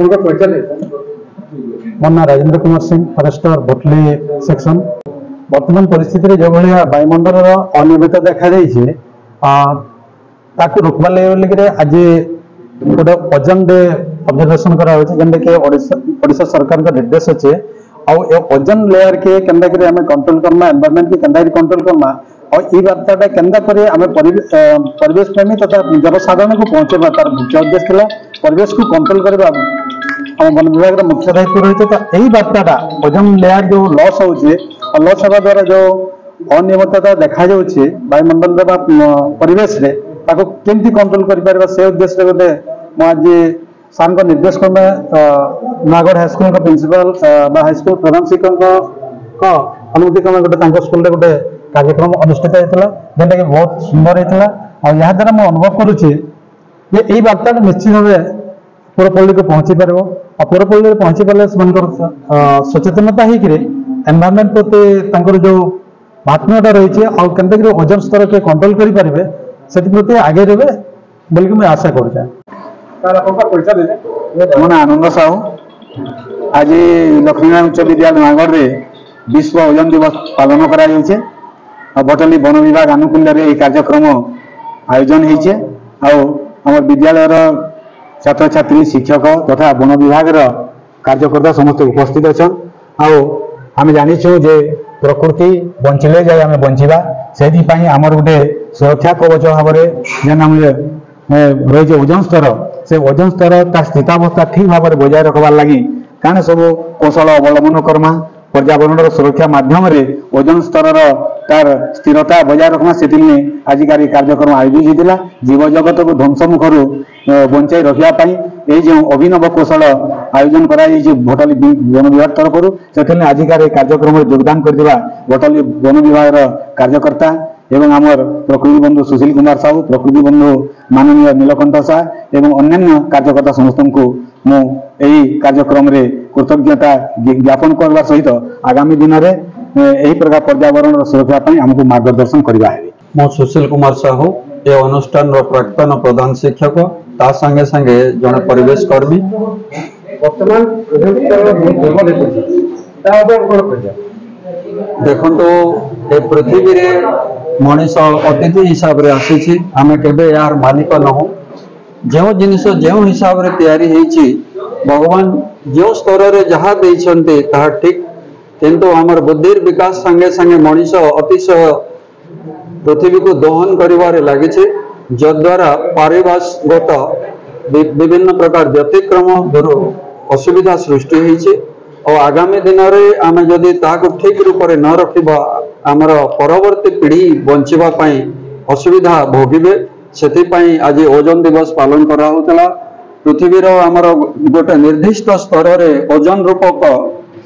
मो ना Rajendra Kumar Singh forester भोटली section. वर्तमान परिस्थिति जो भाया वायुमंडल अनियमित देखा रोकवा लगे आज गोटे ओजन डे ऑब्जर्वेशन कराशा सरकार का निर्देश अच्छे ओजन लेयर के कंट्रोल करना एनवायरमेंट के कंट्रोल करना और ये वार्ता के परिवेश प्रेमी तथा जनसाधारण को पहुंचेगा तार मुख्य उद्देश्य परिवेश को कंट्रोल करवा वन विभाग मुख्य दायित्व रही है। तो यही वार्ता ओजन लेयर जो लॉस हो लॉस हवा द्वारा जो अनियमितता देखा वायुमंडल परिवेश केमती कंट्रोल कर से उद्देश्य गोटे आज सार को निर्देश क्रमे नागड़ हाईस्कल का प्रिंसिपल हाईस्कल प्रधान शिक्षक अनुमति क्रमे गोटे स्कूल गोटे कार्यक्रम अनुष्ठित होता जेनटा कि बहुत सुंदर होता और यहाँ द्वारा मुझे अनुभव करुच्ची ये वार्ता निश्चित भाव पुरपल्ली को पहुंची पार और पुरपल्ली पहुंची पारे सचेतनता होकर एनवायरमेंट प्रति जो महात्म्यता रही है ओजन स्तर के कंट्रोल करेंगे से प्रति आगे रहे बोल मुझे आशा करुचे। मो ना आनंद साहू आज लक्ष्मीनारायण उच्च विद्यालय नागढ़ में विश्व ओजन दिवस पालन कर भटली वन विभाग आनुकूल्य कार्यक्रम आयोजन होमर विद्यालय छात्र छात्री शिक्षक तथा वन विभाग कार्यकर्ता समस्त उपस्थित अच्छा आम जाचु जे प्रकृति बंचिले जाए आम बंचा से आमर गोटे सुरक्षा कवच भाव रही ओजन स्तर से ओजन स्तर तार स्थितावस्था ठीक भाव में बजाय रखबार लगी क्या सब कौशल अवलंबन करमा पर्यावरण सुरक्षा माध्यम ओजन स्तर तार स्थिरता बजाय रखना से आजिकार कार्यक्रम आयोजित होता जीव जगत को ध्वंस मुखर बंचाई रखापी जो अभिनव कौशल आयोजन कर भटली वन विभाग तरफ से आजिकार कार्यक्रम में योगदान कर भटली वन विभाग कार्यकर्ता एवं आमर प्रकृति बंधु सुशील कुमार साहू प्रकृति बंधु माननीय नीलकंठ साह एवं अन्य कार्यकर्ता समस्त को मुझे कार्यक्रम में कृतज्ञता ज्ञापन करने सहित आगामी दिन में यही प्रकार पर्यावरण सुरक्षा आमको मार्गदर्शन करवा है। मो सुशील कुमार साहू ए अनुष्ठान प्राक्तन प्रधान शिक्षक ता संगे संगे जड़े परिवेश कर्मी देखो ए पृथ्वी रे मनीष अतिथि हिसाब से आसी आम के यार मालिक नहु जो जिनिस जो हिसाब से तैयारी भगवान जो स्तर रे जहाँ देइछन्ते ताहा ठीक किंतु आमर बुद्धिर विकास संगे संगे मनीष अतिशय पृथ्वी को दहन करिवारे लागिছে जद्वारा पारिभाषिक विभिन्न प्रकार व्यतिक्रम असुविधा सृष्टि होइছে और आगामी दिन में आम जदि ताको ठीक रूप से न रखिबा आमर परवर्ती पीढ़ी बंचिबा पई असुविधा भोगिबे सेति आज ओजन दिवस पालन करा होतला। पृथ्वीर आमर गोटे निर्दिष्ट स्तर में ओजन रूपक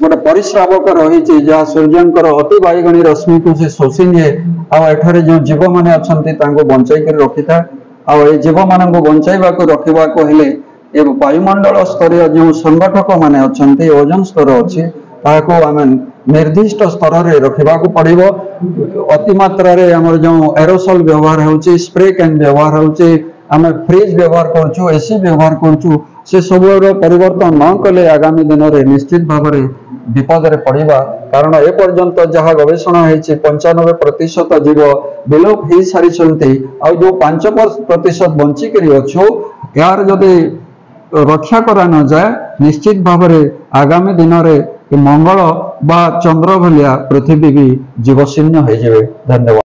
गोटे परिश्रावक रही जहाँ सूर्यंकर अति बाइगणी रश्मि को से शोषी निए आठारे जो जीव मैंने अच्छा बंचाई रखी था जीव मान बंचाइबा रखा हेले वायुमंडल स्तर जो संगठक मैंने अच्छा ओजन स्तर अच्छी आम निर्दिष्ट स्तर में रखा पड़ो अतिमात्रा आमर जो एरोसोल व्यवहार हो स्प्रे कैन व्यवहार हो आम फ्रिज व्यवहार करूँ एसी व्यवहार करूँ से सब परिवर्तन न कले आगामी दिन में निश्चित भाव में विपद में पड़ा कारण ए पर्यंत जहाँ गवेषणा होती 95% जीव विलोप हो सारी जो 5% बंचिक अच्छो यार जदि रक्षा करा न जाए निश्चित भाव में आगामी दिन में मंगल बा चंद्र भलिया पृथ्वी भी जीवशून्य हो जाए। धन्यवाद।